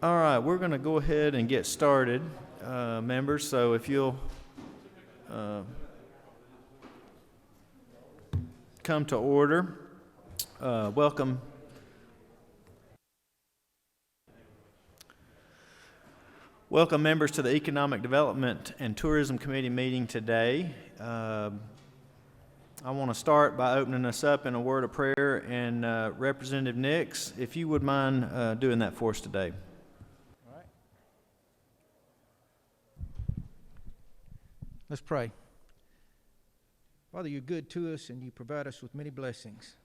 All right, we're going to go ahead and get started, members. So if you'll come to order, welcome. Welcome, members, to the Economic Development and Tourism Committee meeting today. I want to start by opening us up in a word of prayer, and Representative Nix, if you would mind doing that for us today. All right. Let's pray. Father, you're good to us, and you provide us with many blessings.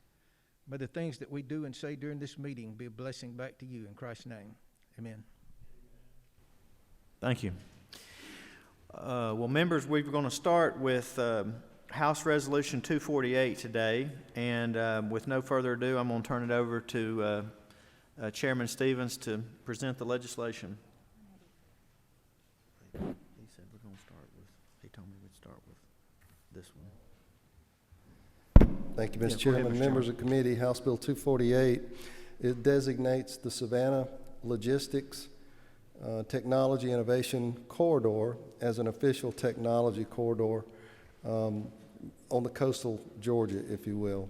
May the things that we do and say during this meeting be a blessing back to you. In Christ's name, amen. Thank you. Well, members, we're going to start with House Resolution 248 today, and with no further ado, I'm going to turn it over to Chairman Stevens to present the legislation. He said we're going to start with, he told me we'd start with this one. Thank you, Mr. Chairman. Members of the committee, House Bill 248, it designates the Savannah Logistics Technology Innovation Corridor as an official technology corridor on the coastal Georgia, if you will.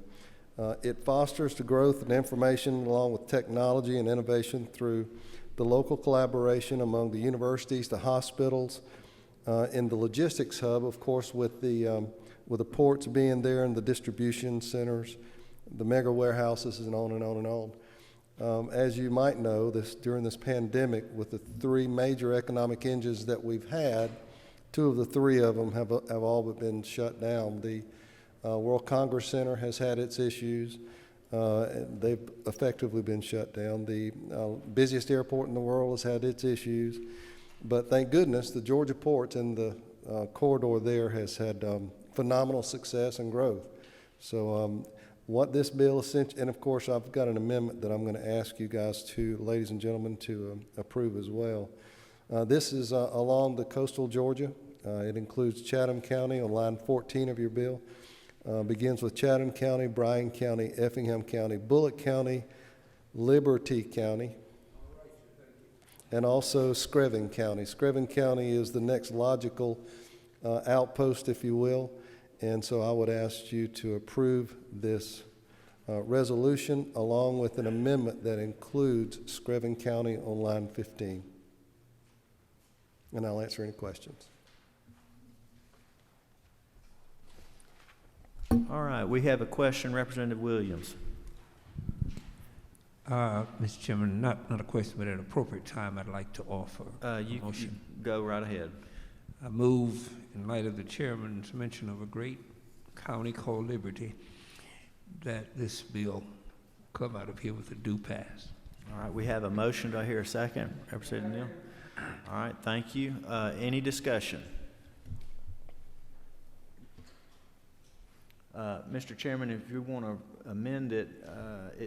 It fosters the growth and information along with technology and innovation through the local collaboration among the universities, the hospitals, in the logistics hub, of course, with the ports being there and the distribution centers, the mega warehouses, and on and on and on. As you might know, during this pandemic, with the three major economic engines that we've had, two of the three of them have all but been shut down. The World Congress Center has had its issues. They've effectively been shut down. The busiest airport in the world has had its issues. But thank goodness the Georgia ports and the corridor there has had phenomenal success and growth. So what this bill essentially, and of course I've got an amendment that I'm going to ask you guys to, ladies and gentlemen, to approve as well. This is along the coastal Georgia. It includes Chatham County on line 14 of your bill. Begins with Chatham County, Bryan County, Effingham County, Bullock County, Liberty County, and also Screven County. Screven County is the next logical outpost, if you will. And so I would ask you to approve this resolution along with an amendment that includes Screven County on line 15. And I'll answer any questions. All right, we have a question, Representative Williams. Mr. Chairman, not a question, but at an appropriate time, I'd like to offer a motion. You go right ahead. I move, in light of the chairman's mention of a great county called Liberty, that this bill come out of here with a due pass. All right, we have a motion. Do I hear a second? Representative Neal? All right, thank you. Any discussion? Mr. Chairman, if you want to amend it,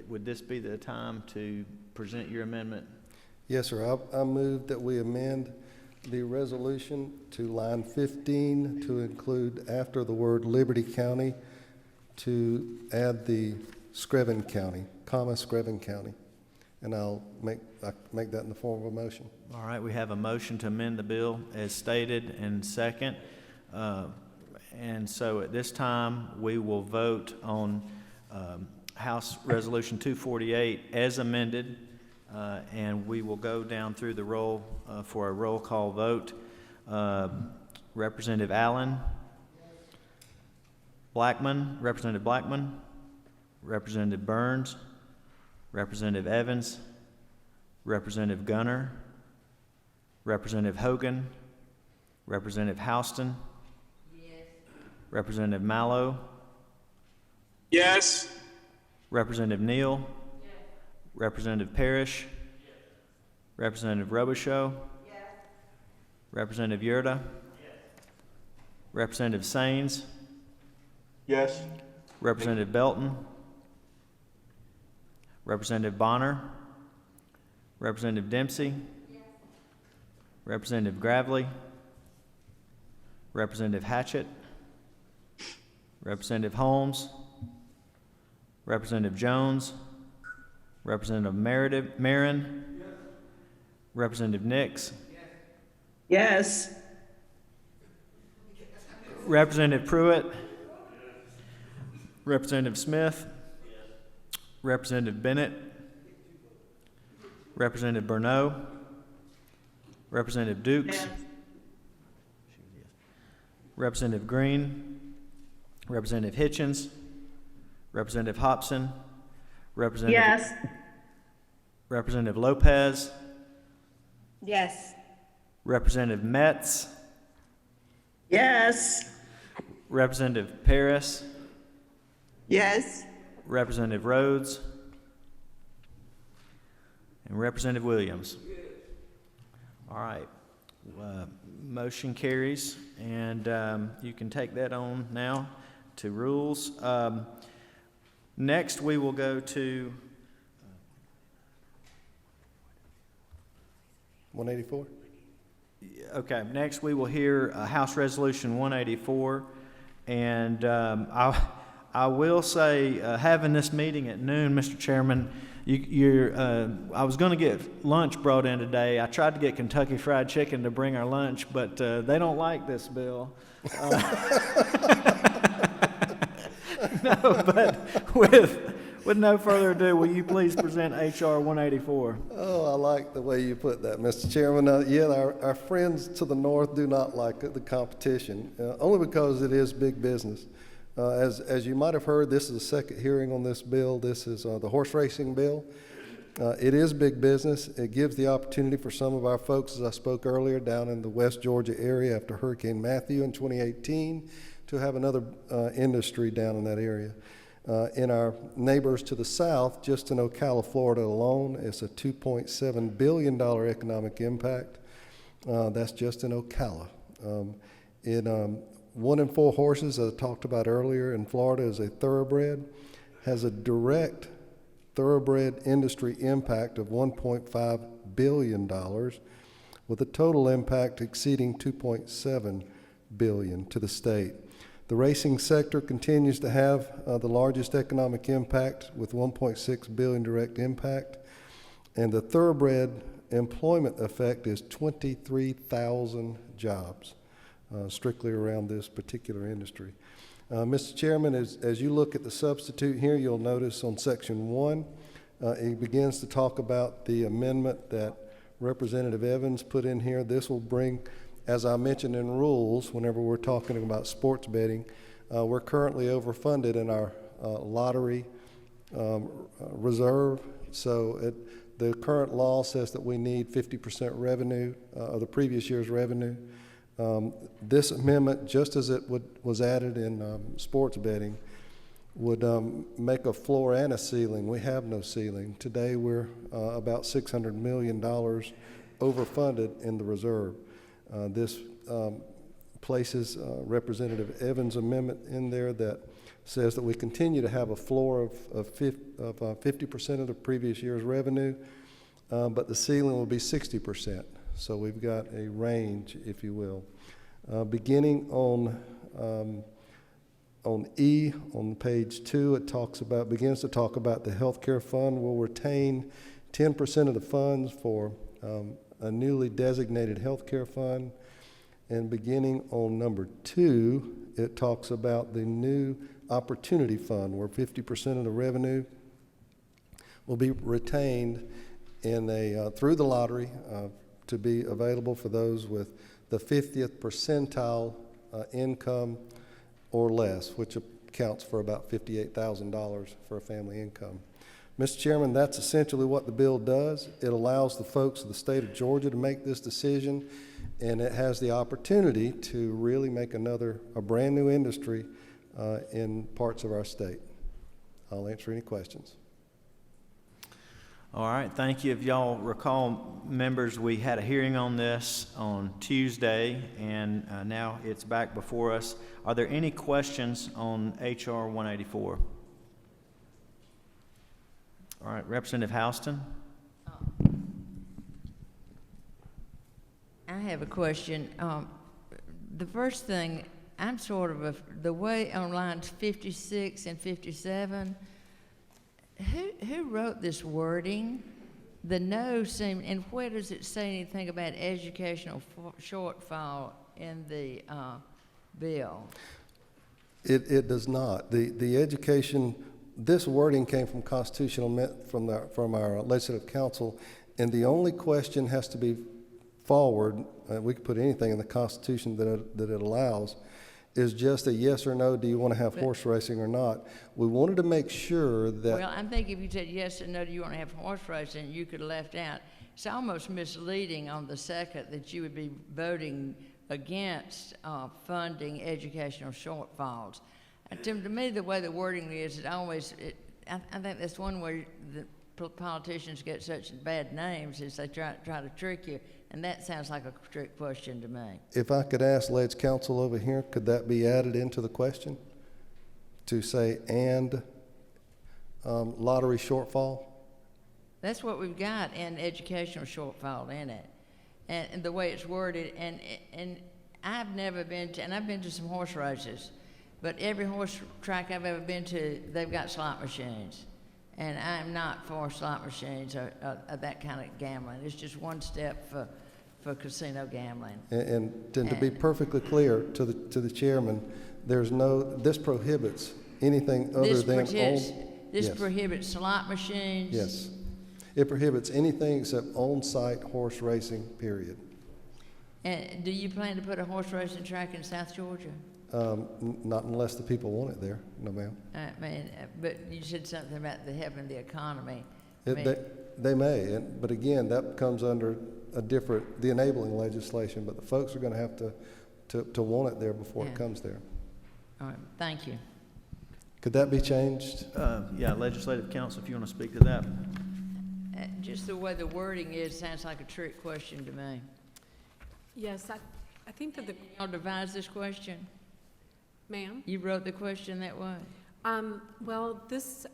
would this be the time to present your amendment? Yes, sir. I move that we amend the resolution to line 15 to include, after the word Liberty County, to add the Screven County, comma Screven County. And I'll make that in the form of a motion. All right, we have a motion to amend the bill as stated and second. And so at this time, we will vote on House Resolution 248 as amended, and we will go down through the roll for a roll call vote. Representative Allen? Blackman? Representative Blackman? Representative Burns? Representative Evans? Representative Gunner? Representative Hogan? Representative Houston? Representative Mallow? Yes. Representative Neal? Yes. Representative Parrish? Yes. Representative Robichaud? Yes. Representative Yurda? Yes. Representative Saines? Yes. Representative Belton? Representative Bonner? Representative Dempsey? Yes. Representative Gravely? Representative Hatchett? Representative Holmes, Representative Jones, Representative Marin, Representative Nix. Yes. Representative Pruitt. Representative Smith. Representative Bennett. Representative Burnett. Representative Dukes. Yes. Representative Green. Representative Hitchens. Representative Hobson. Representative, Yes. Representative Lopez. Yes. Representative Metz. Yes. Representative Paris. Yes. Representative Rhodes. And Representative Williams. All right. Motion carries, and you can take that on now to rules. Next, we will go to 184? okay. Next, we will hear House Resolution 184, and I will say, having this meeting at noon, Mr. Chairman, I was going to get lunch brought in today. I tried to get Kentucky Fried Chicken to bring our lunch, but they don't like this bill. No, but with no further ado, will you please present H.R. 184? Oh, I like the way you put that, Mr. Chairman. Yeah, our friends to the north do not like the competition, only because it is big business. As you might have heard, this is the second hearing on this bill. This is the horse racing bill. It is big business. It gives the opportunity for some of our folks, as I spoke earlier, down in the West Georgia area after Hurricane Matthew in 2018, to have another industry down in that area. In our neighbors to the south, just in Ocala, Florida alone, it's a $2.7 billion economic impact. That's just in Ocala. 1 in 4 horses, as I talked about earlier in Florida, is a thoroughbred, has a direct thoroughbred industry impact of $1.5 billion, with a total impact exceeding $2.7 billion to the state. The racing sector continues to have the largest economic impact, with $1.6 billion direct impact, and the thoroughbred employment effect is 23,000 jobs. Strictly around this particular industry. Mr. Chairman, as you look at the substitute here, you'll notice on section 1, it begins to talk about the amendment that Representative Evans put in here. This will bring, as I mentioned in rules, whenever we're talking about sports betting, we're currently overfunded in our lottery reserve. So the current law says that we need 50% revenue of the previous year's revenue. This amendment, just as it was added in sports betting, would make a floor and a ceiling. We have no ceiling. Today we're about $600 million overfunded in the reserve. This places Representative Evans' amendment in there that says that we continue to have a floor of 50% of the previous year's revenue, but the ceiling will be 60%. So we've got a range, if you will. Beginning on E, on page 2, it begins to talk about the healthcare fund. We'll retain 10% of the funds for a newly designated healthcare fund. And beginning on number 2, it talks about the new opportunity fund, where 50% of the revenue will be retained in through the lottery to be available for those with the 50th percentile income or less, which accounts for about $58,000 for a family income. Mr. Chairman, that's essentially what the bill does. It allows the folks of the state of Georgia to make this decision, and it has the opportunity to really make a brand new industry in parts of our state. I'll answer any questions. All right, thank you. If y'all recall, members, we had a hearing on this on Tuesday, and now it's back before us. Are there any questions on H.R. 184? All right, Representative Houston. I have a question. The first thing, I'm sort of the way on lines 56 and 57, who wrote this wording the no seem, and where does it say anything about educational shortfall in the bill? It does not. The education, this wording came from from our legislative council, and the only question has to be forward, we could put anything in the Constitution that it allows, is just a yes or no, do you want to have horse racing or not? We wanted to make sure that... Well, I'm thinking if you said yes or no, do you want to have horse racing, you could have left out. It's almost misleading on the second that you would be voting against funding educational shortfalls. And to me, the way the wording is, I think that's one way the politicians get such bad names is they try to trick you, and that sounds like a trick question to me. If I could ask Ledge Council over here, could that be added into the question? To say, and lottery shortfall? That's what we've got in educational shortfall in it, and the way it's worded. And I've never been to, and I've been to some horse races, but every horse track I've ever been to, they've got slot machines. And I'm not for slot machines or that kind of gambling. It's just one step for casino gambling. And to be perfectly clear to the chairman, this prohibits anything other than... This prohibits slot machines? Yes. It prohibits anything except on-site horse racing, period. And do you plan to put a horse racing track in South Georgia? Not unless the people want it there, no ma'am. But you said something about helping the economy. They may, but again, that comes under the enabling legislation, but the folks are going to have to want it there before it comes there. All right, thank you. Could that be changed? Yeah, Legislative Council, if you want to speak to that. Just the way the wording is sounds like a trick question to me. Yes, I think that Y'all devised this question? Ma'am? You wrote the question that way? Well, this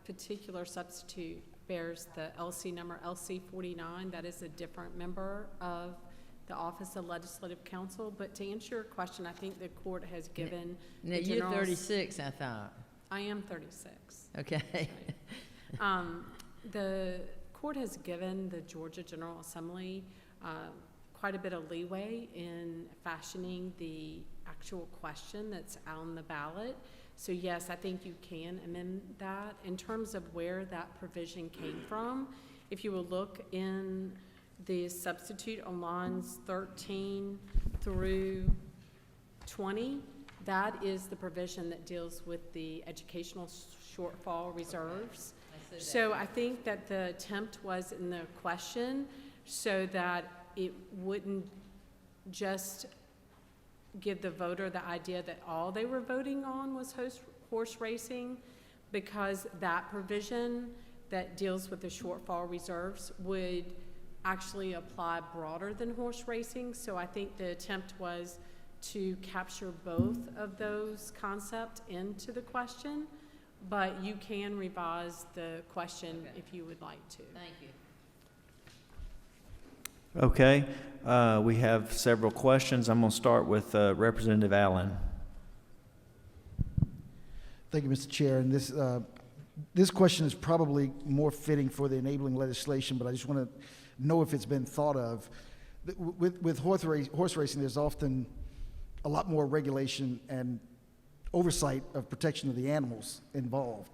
particular substitute bears the LC number LC49. That is a different member of the Office of Legislative Counsel. But to answer your question, I think the court has given Now, you're 36, I thought. I am 36. Okay. The court has given the Georgia General Assembly quite a bit of leeway in fashioning the actual question that's on the ballot. So yes, I think you can amend that. In terms of where that provision came from, if you will look in the substitute on lines 13 through 20, that is the provision that deals with the educational shortfall reserves. So I think that the attempt was in the question so that it wouldn't just give the voter the idea that all they were voting on was horse racing, because that provision that deals with the shortfall reserves would actually apply broader than horse racing. So I think the attempt was to capture both of those concepts into the question, but you can revise the question if you would like to. Thank you. Okay, we have several questions. I'm going to start with Representative Allen. Thank you, Mr. Chair. And this question is probably more fitting for the enabling legislation, but I just want to know if it's been thought of. With horse racing, there's often a lot more regulation and oversight of protection of the animals involved.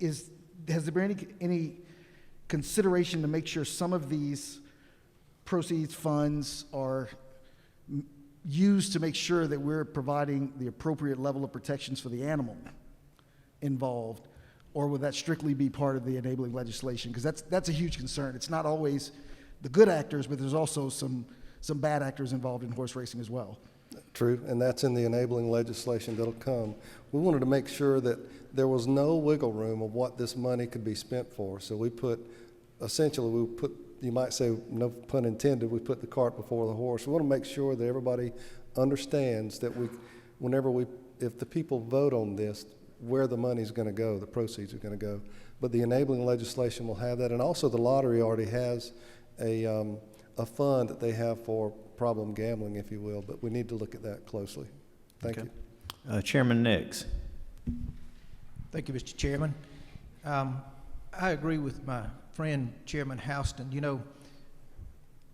Has there been any consideration to make sure some of these proceeds, funds are used to make sure that we're providing the appropriate level of protections for the animal involved, or would that strictly be part of the enabling legislation? Because that's a huge concern. It's not always the good actors, but there's also some bad actors involved in horse racing as well. True, and that's in the enabling legislation that'll come. We wanted to make sure that there was no wiggle room of what this money could be spent for. So we put, you might say, no pun intended, we put the cart before the horse. We want to make sure that everybody understands that if the people vote on this, where the money's going to go, the proceeds are going to go. But the enabling legislation will have that, and also the lottery already has a fund that they have for problem gambling, if you will, but we need to look at that closely. Thank you. Chairman Nix. Thank you, Mr. Chairman. I agree with my friend Chairman Houston, you know,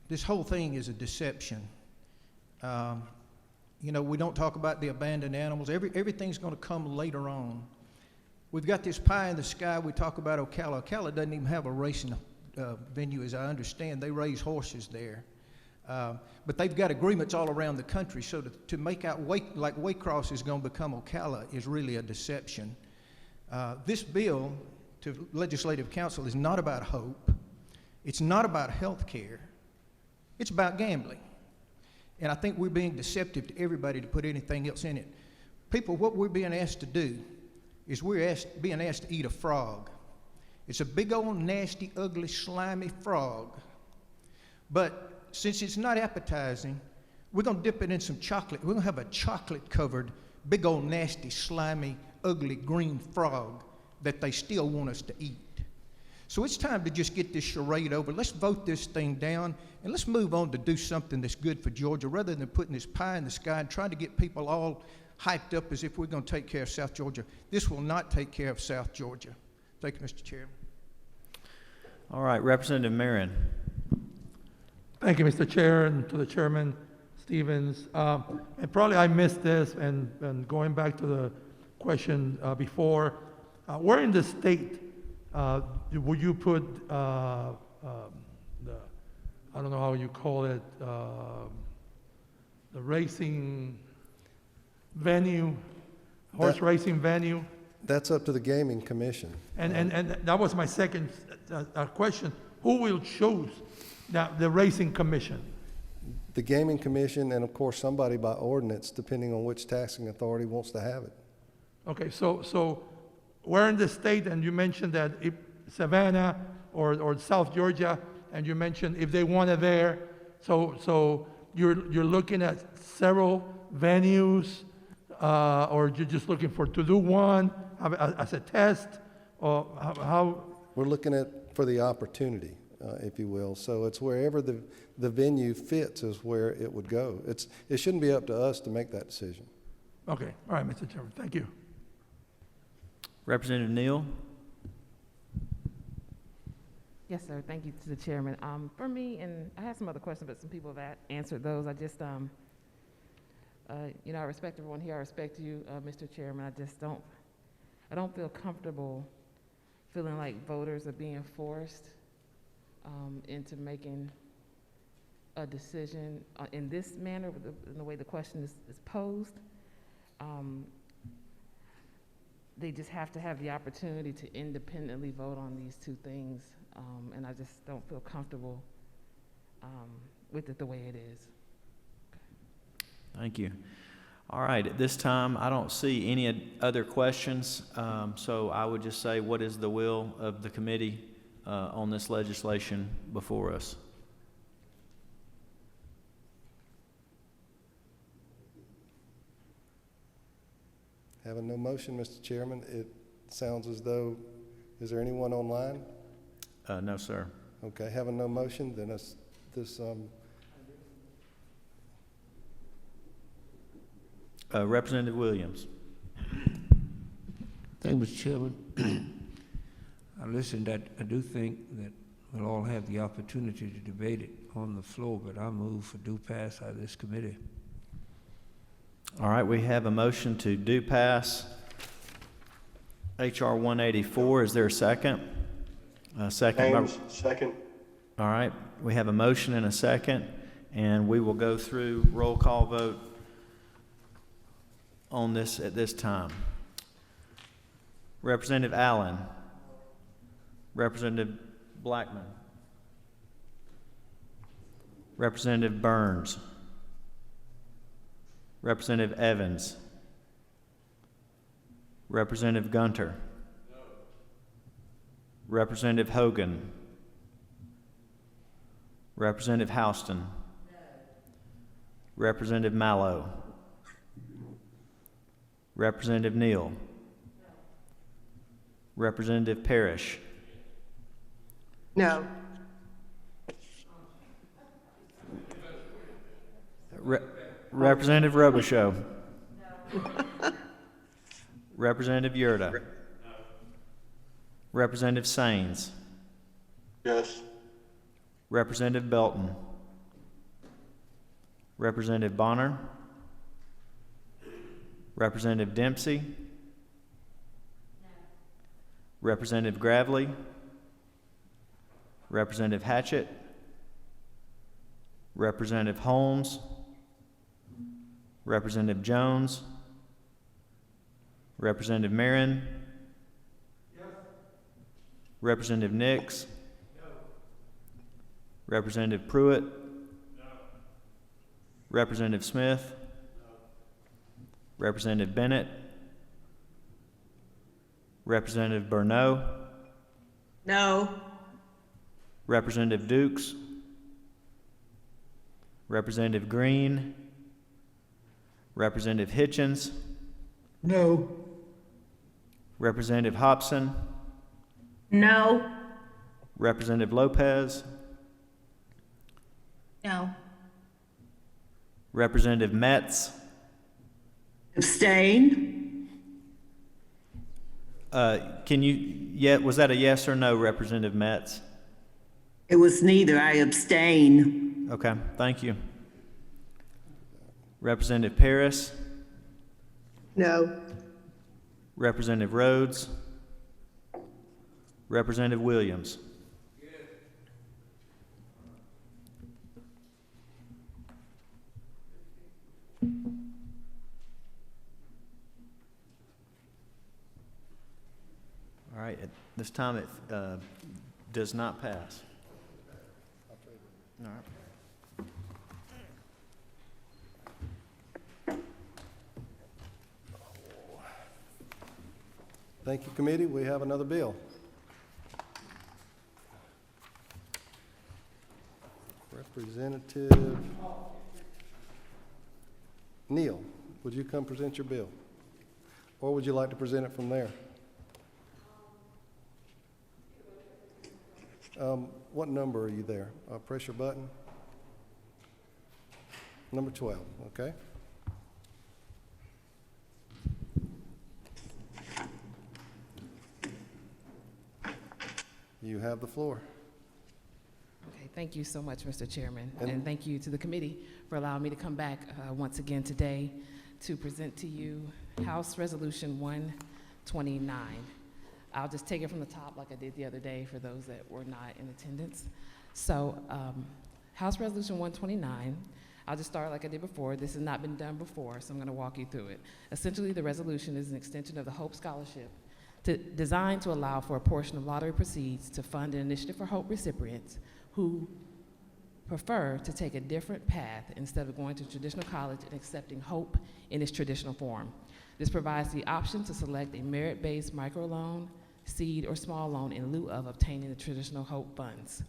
this whole thing is a deception. You know, we don't talk about the abandoned animals. Everything's going to come later on. We've got this pie in the sky. We talk about Ocala. Ocala doesn't even have a racing venue, as I understand. They raise horses there. But they've got agreements all around the country, so to make out like Waycross is going to become Ocala is really a deception. This bill to Legislative Council is not about hope. It's not about health care. It's about gambling. And I think we're being deceptive to everybody to put anything else in it. People, what we're being asked to do is being asked to eat a frog. It's a big old nasty, ugly, slimy frog. But since it's not appetizing, we're going to dip it in some chocolate. We're going to have a chocolate-covered, big old nasty, slimy, ugly green frog that they still want us to eat. So it's time to just get this charade over. Let's vote this thing down, and let's move on to do something that's good for Georgia rather than putting this pie in the sky and trying to get people all hyped up as if we're going to take care of South Georgia. This will not take care of South Georgia. Thank you, Mr. Chairman. All right, Representative Marin. Thank you, Mr. Chair, and to the Chairman Stevens. And probably I missed this, and going back to the question before, where in the state would you put I don't know how you call it, the racing venue, horse racing venue? That's up to the Gaming Commission. And that was my second question. Who will choose the racing commission? The Gaming Commission, and of course somebody by ordinance, depending on which taxing authority wants to have it. Okay, so where in the state, and you mentioned that if Savannah or South Georgia, and you mentioned if they want it there, so you're looking at several venues, or you're just looking to do one as a test, or how? We're looking for the opportunity, if you will. So it's wherever the venue fits is where it would go. It shouldn't be up to us to make that decision. Okay, all right, Mr. Chairman, thank you. Representative Neal. Yes, sir. Thank you to the chairman. For me, and I had some other questions, but some people have answered those. I just, you know, I respect everyone here. I respect you, Mr. Chairman. I don't feel comfortable feeling like voters are being forced into making a decision in this manner, in the way the question is posed. They just have to have the opportunity to independently vote on these two things, and I just don't feel comfortable with it the way it is. Thank you. All right, at this time, I don't see any other questions, so I would just say, what is the will of the committee on this legislation before us? Having no motion, Mr. Chairman, it sounds as though, is there anyone online? No, sir. Okay, having no motion, then Representative Williams. Thank you, Mr. Chairman. I do think that we'll all have the opportunity to debate it on the floor, but I move for due pass out of this committee. All right, we have a motion to do pass H.R. 184. Is there a second? Second. Ames, second. All right, we have a motion and a second, and we will go through roll call vote on this at this time. Representative Allen. Representative Blackman. Representative Burns. Representative Evans. Representative Gunter. No. Representative Hogan. Representative Houston. No. Representative Mallow. Representative Neal. No. Representative Parrish. No. Representative Robichaux. No. Representative Yurda. No. Representative Sains. Yes. Representative Belton. Representative Bonner. Representative Dempsey. Representative Gravely. Representative Hatchett. Representative Holmes. Representative Jones. Representative Marin. Yes. Representative Nix. No. Representative Pruitt. No. Representative Smith. No. Representative Bennett. Representative Burnett. No. Representative Dukes. Representative Green. Representative Hitchens. No. Representative Hobson. No. Representative Lopez. No. Representative Metz. Abstain? Was that a yes or no, Representative Metz? It was neither. I abstain. Okay, thank you. Representative Paris. No. Representative Rhodes. Representative Williams. All right, at this time it does not pass. All right. Thank you, committee. We have another bill. Representative Neal, would you come present your bill? Or would you like to present it from there? What number are you there? Press your button. Number 12, okay. You have the floor. Okay, thank you so much, Mr. Chairman, and thank you to the committee for allowing me to come back once again today to present to you House Resolution 129. I'll just take it from the top like I did the other day for those that were not in attendance. So, House Resolution 129, I'll just start like I did before. This has not been done before, so I'm gonna walk you through it. Essentially, the resolution is an extension of the HOPE Scholarship designed to allow for a portion of lottery proceeds to fund an initiative for HOPE recipients who prefer to take a different path instead of going to traditional college and accepting HOPE in its traditional form. This provides the option to select a merit-based microloan, seed, or small loan in lieu of obtaining the traditional HOPE funds.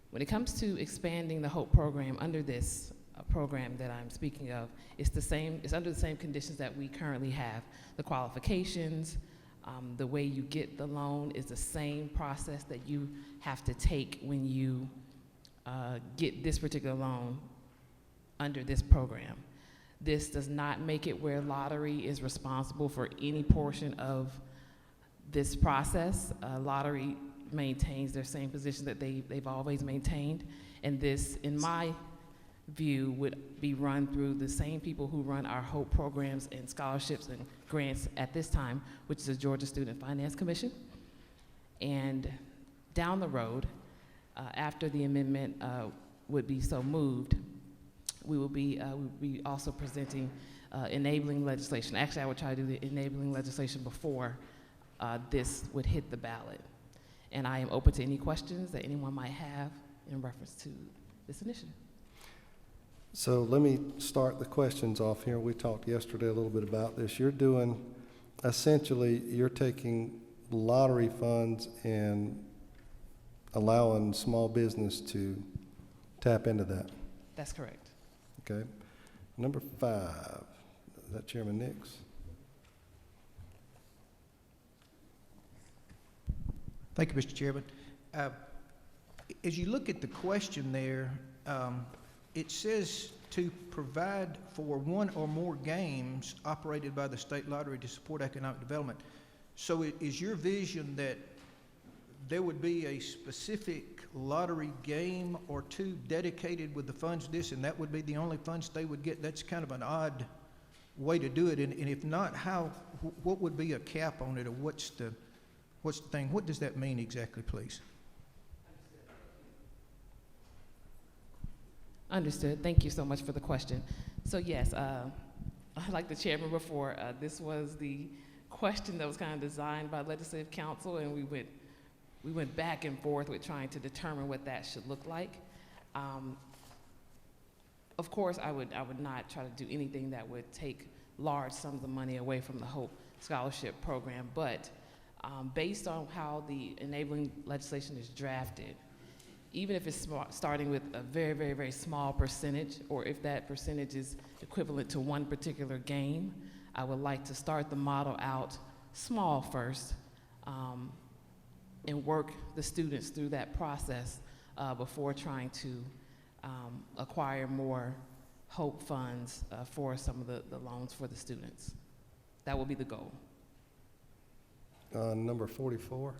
When it comes to expanding the HOPE program under this program that I'm speaking of, it's under the same conditions that we currently have. The qualifications, the way you get the loan is the same process that you have to take when you get this particular loan under this program. This does not make it where lottery is responsible for any portion of this process. Lottery maintains their same position that they've always maintained, and this, in my view, would be run through the same people who run our HOPE programs and scholarships and grants at this time, which is the Georgia Student Finance Commission. And down the road, after the amendment would be so moved, we will be also presenting enabling legislation. Actually, I would try to do the enabling legislation before this would hit the ballot. And I am open to any questions that anyone might have in reference to this initiative. So let me start the questions off here. We talked yesterday a little bit about this. You're doing, essentially, you're taking lottery funds and allowing small business to tap into that. That's correct. Okay. Number 5, is that Chairman Nix? Thank you, Mr. Chairman. As you look at the question there, it says to provide for one or more games operated by the state lottery to support economic development. So is your vision that there would be a specific lottery game or two dedicated with the funds this, and that would be the only funds they would get? That's kind of an odd way to do it, and if not, what would be a cap on it, or what's the thing? What does that mean exactly, please? Understood. Thank you so much for the question. So yes, like the chairman before, this was the question that was kind of designed by Legislative Council, and we went back and forth with trying to determine what that should look like. Of course, I would not try to do anything that would take large sums of money away from the Hope Scholarship Program, but based on how the enabling legislation is drafted, even if it's starting with a very, very, very small percentage, or if that percentage is equivalent to one particular game, I would like to start the model out small first, and work the students through that process before trying to acquire more Hope funds for some of the loans for the students. That will be the goal. Number 44,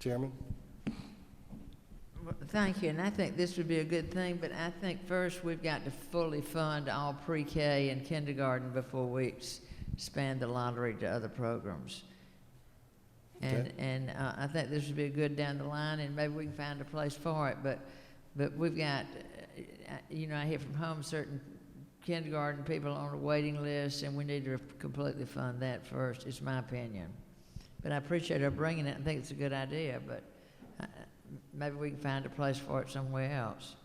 Chairman. Well, thank you, and I think this would be a good thing, but I think first we've got to fully fund all pre-K and kindergarten before we expand the lottery to other programs. And, Okay. I think this would be good down the line, and maybe we can find a place for it, but we've got, I hear from home certain kindergarten people on a waiting list, and we need to completely fund that first, it's my opinion. But I appreciate her bringing it. I think it's a good idea, but maybe we can find a place for it somewhere else.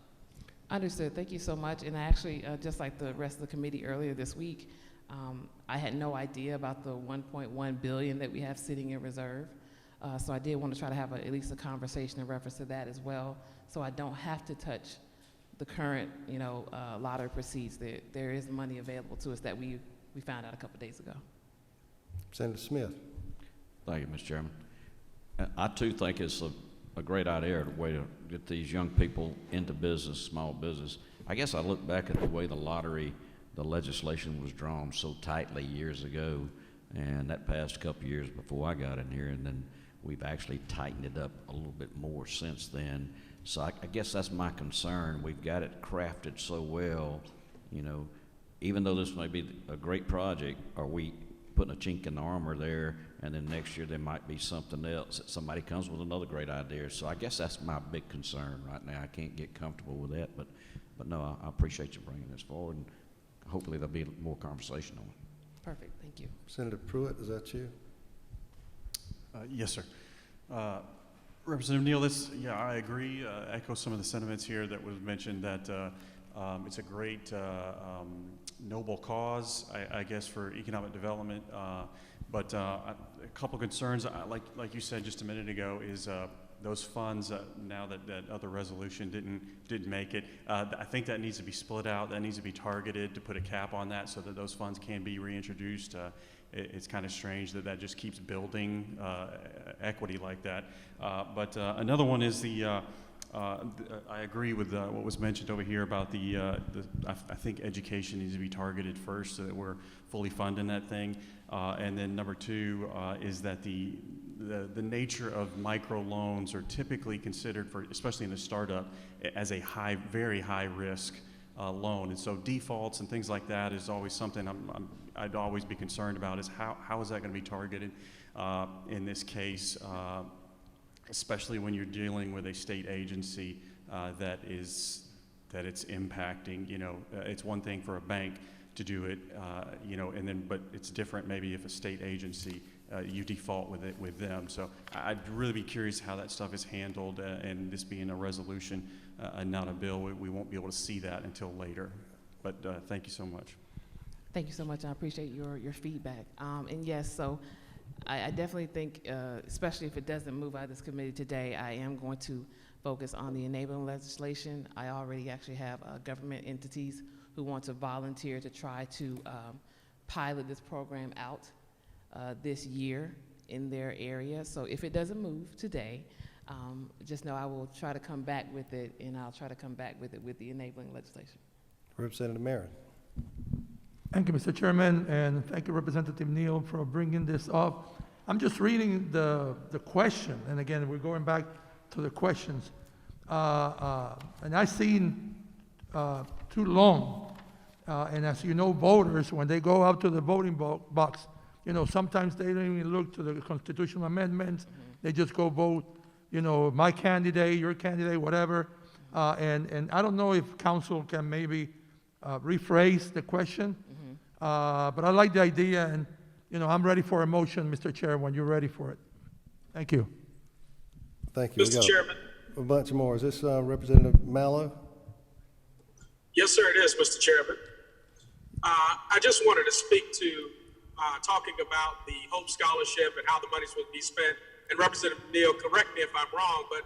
Understood. Thank you so much. And I actually, just like the rest of the committee earlier this week, I had no idea about the $1.1 billion that we have sitting in reserve. So I did want to try to have at least a conversation in reference to that as well, so I don't have to touch the current, lottery proceeds. There is money available to us that we found out a couple days ago. Senator Smith. Thank you, Mr. Chairman. I too think it's a great idea, a way to get these young people into business, small business. I guess I look back at the way the legislation was drawn so tightly years ago, and that passed a couple years before I got in here, and then we've actually tightened it up a little bit more since then. So I guess that's my concern. We've got it crafted so well, even though this may be a great project, are we putting a chink in the armor there, and then next year there might be something else that somebody comes with another great idea. So I guess that's my big concern right now. I can't get comfortable with that, but no, I appreciate you bringing this forward, and hopefully there'll be more conversation on it. Perfect. Thank you. Senator Pruitt, is that you? Yes, sir. Representative Neal, I agree. Echo some of the sentiments here that was mentioned, that it's a great, noble cause, I guess, for economic development. But a couple concerns, like you said just a minute ago, is those funds, now that that other resolution didn't make it, I think that needs to be split out. That needs to be targeted to put a cap on that so that those funds can be reintroduced. It's kind of strange that just keeps building equity like that. But another one is I agree with what was mentioned over here about I think education needs to be targeted first so that we're fully funding that thing. And then number two is that the nature of microloans are typically considered, especially in a startup, as a very high risk loan. And so defaults and things like that is always something I'd always be concerned about, is how is that going to be targeted in this case, especially when you're dealing with a state agency that it's impacting. It's one thing for a bank to do it, but it's different maybe if a state agency you default with them. So I'd really be curious how that stuff is handled, and this being a resolution and not a bill, we won't be able to see that until later. But thank you so much. Thank you so much. I appreciate your feedback. And yes, so I definitely think, especially if it doesn't move out of this committee today, I am going to focus on the enabling legislation. I already actually have government entities who want to volunteer to try to pilot this program out this year in their area. So if it doesn't move today, just know I will try to come back with it, and I'll try to come back with it with the enabling legislation. Representative Marin. Thank you, Mr. Chairman, and thank you, Representative Neal, for bringing this up. I'm just reading the question, and again, we're going back to the questions. And I've seen too long. And as you know, voters, when they go out to the voting box, sometimes they don't even look to the constitutional amendments. They just go vote, my candidate, your candidate, whatever. And I don't know if council can maybe rephrase the question. But I like the idea, and I'm ready for a motion, Mr. Chair, when you're ready for it. Thank you. Thank you. Mr. Chairman. A bunch more. Is this Representative Mallow? Yes, sir, it is, Mr. Chairman. I just wanted to speak to talking about the Hope Scholarship and how the monies would be spent. And Representative Neal, correct me if I'm wrong, but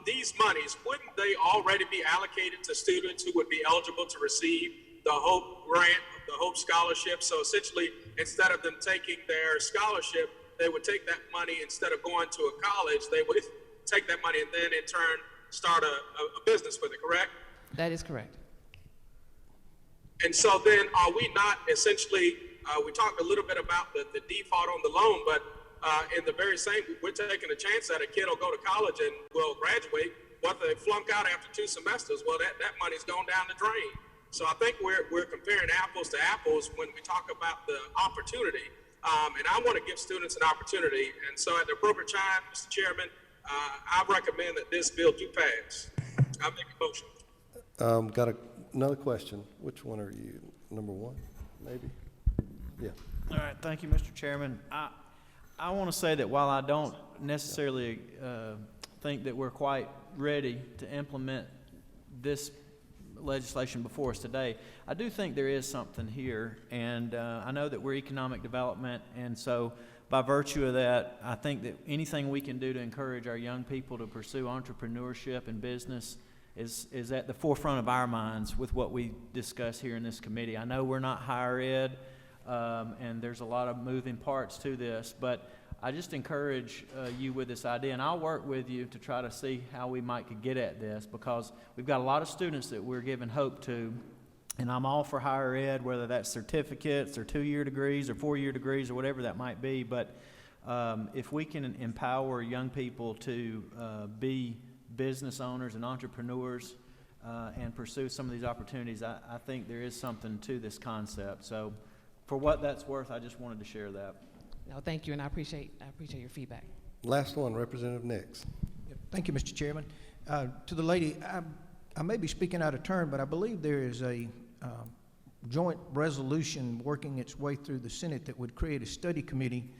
these monies, wouldn't they already be allocated to students who would be eligible to receive the Hope grant, the Hope Scholarship? So essentially, instead of them taking their scholarship, they would take that money, instead of going to a college, they would take that money and then in turn start a business with it, correct? That is correct. And so then are we not essentially, we talked a little bit about the default on the loan, but in the very same, we're taking a chance that a kid will go to college and will graduate. What they flunk out after 2 semesters, well, that money's gone down the drain. So I think we're comparing apples to apples when we talk about the opportunity. And I want to give students an opportunity. And so at the appropriate time, Mr. Chairman, I recommend that this bill do pass. I make a motion. Got another question. Which one are you? Number 1, maybe? Yeah. All right, thank you, Mr. Chairman. I want to say that while I don't necessarily think that we're quite ready to implement this legislation before us today, I do think there is something here, and I know that we're economic development, and so by virtue of that, I think that anything we can do to encourage our young people to pursue entrepreneurship and business is at the forefront of our minds with what we discuss here in this committee. I know we're not higher ed, and there's a lot of moving parts to this, but I just encourage you with this idea, and I'll work with you to try to see how we might could get at this, because we've got a lot of students that we're giving hope to, and I'm all for higher ed, whether that's certificates or 2-year degrees or 4-year degrees or whatever that might be, but if we can empower young people to be business owners and entrepreneurs and pursue some of these opportunities, I think there is something to this concept. So for what that's worth, I just wanted to share that. No, thank you, and I appreciate your feedback. Last one, Representative Nix. Thank you, Mr. Chairman. To the lady, I may be speaking out of turn, but I believe there is a joint resolution working its way through the Senate that would create a study committee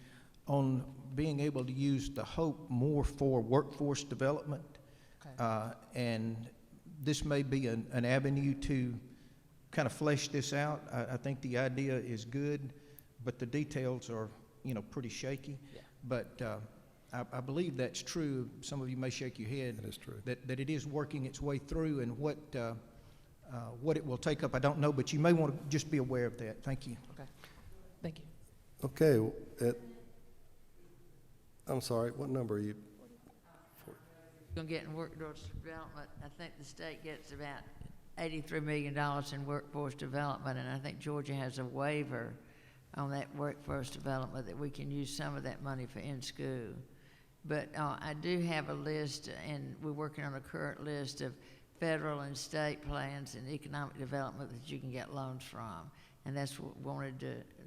on being able to use the HOPE more for workforce development. Okay. And this may be an avenue to kind of flesh this out. I think the idea is good, but the details are, pretty shaky. Yeah. But I believe that's true. Some of you may shake your head. That is true. That it is working its way through, and what it will take up, I don't know, but you may want to just be aware of that. Thank you. Okay. Thank you. Okay. I'm sorry, what number are you? Going to get in workforce development. I think the state gets about $83 million in workforce development, and I think Georgia has a waiver on that workforce development that we can use some of that money for in school. But I do have a list, and we're working on a current list of federal and state plans and economic development that you can get loans from. And that's what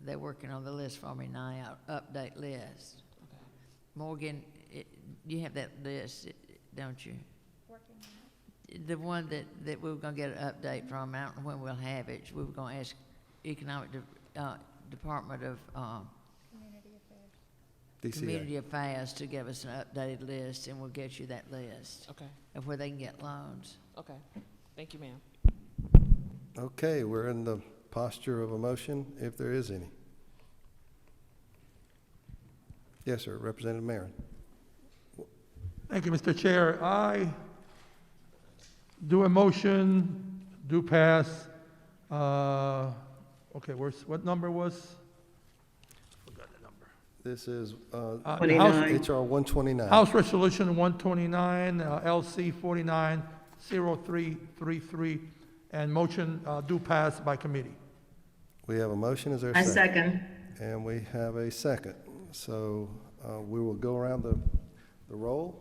they're working on the list for me now, update list. Okay. Morgan, you have that list, don't you? Working on it. The one that we were going to get an update from, I don't know when we'll have it. We were going to ask Economic Department of Community Affairs to give us an updated list, and we'll get you that list. Okay. Of where they can get loans. Okay. Thank you, ma'am. Okay, we're in the posture of a motion, if there is any. Yes, sir. Representative Marin. Thank you, Mr. Chair. I do a motion, do pass. Okay, what number was? Forgot the number. This is HR 129. House Resolution 129, LC 490333, and motion do pass by committee. We have a motion. Is there a I second? second. And we have a second. So We will go around the roll.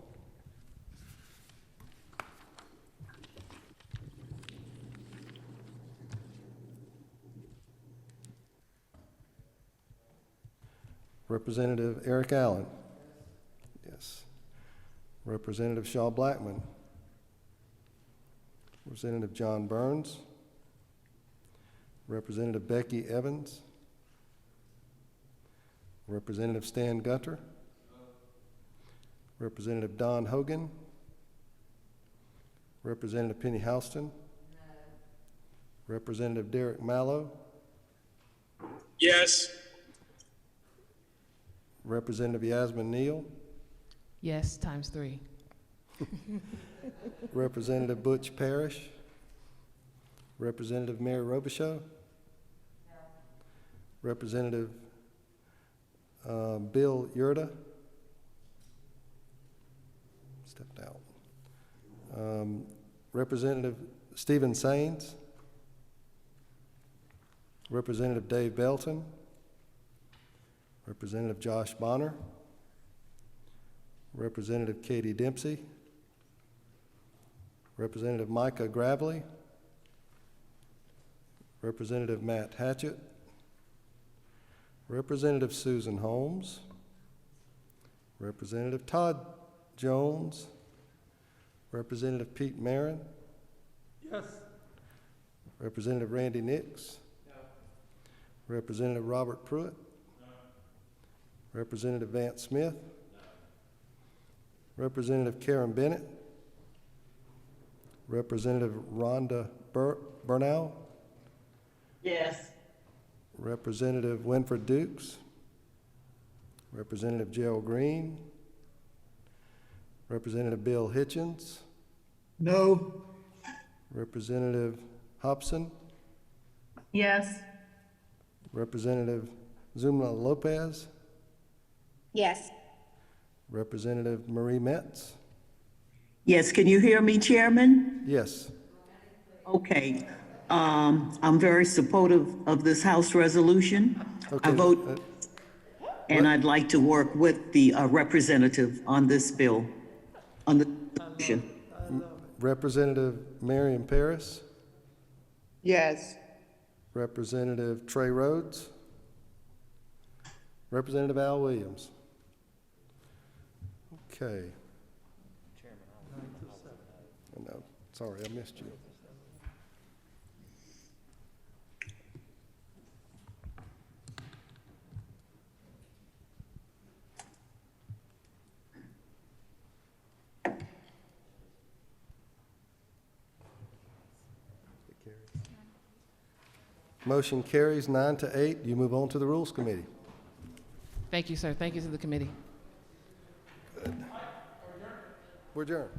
Representative Erick Allen. Yes. Representative Shaw Blackman. Representative John Burns. Representative Becky Evans. Representative Stan Gunter. Representative Don Hogan. Representative Penny Houston. Representative Derek Mallow. Yes. Representative Yasmin Neal. Yes, times 3. Representative Butch Parrish. Representative Mary Robichaud. Representative Bill Yurda. Stepped out. Representative Stephen Sains. Representative Dave Belton. Representative Josh Bonner. Representative Katie Dempsey. Representative Micah Gravely. Representative Matt Hatchett. Representative Susan Holmes. Representative Todd Jones. Representative Pete Marin. Yes. Representative Randy Nix. No. Representative Robert Pruitt. No. Representative Vance Smith. No. Representative Karen Bennett. Representative Rhonda Burnell. Yes. Representative Winfred Dukes. Representative Gerald Green. Representative Bill Hitchens. No. Representative Hobson. Yes. Representative Zumla Lopez. Yes. Representative Marie Metz. Yes, can you hear me, Chairman? Yes. Okay. I'm very supportive of this House resolution. Okay. I vote, and I'd like to work with the representative on this bill, on the resolution. Representative Marion Paris. Yes. Representative Trey Rhodes. Representative Al Williams. Okay. Oh, no, sorry, I missed you. Motion carries 9-8. You move on to the Rules Committee. Thank you, sir. Thank you to the committee. We're adjourned.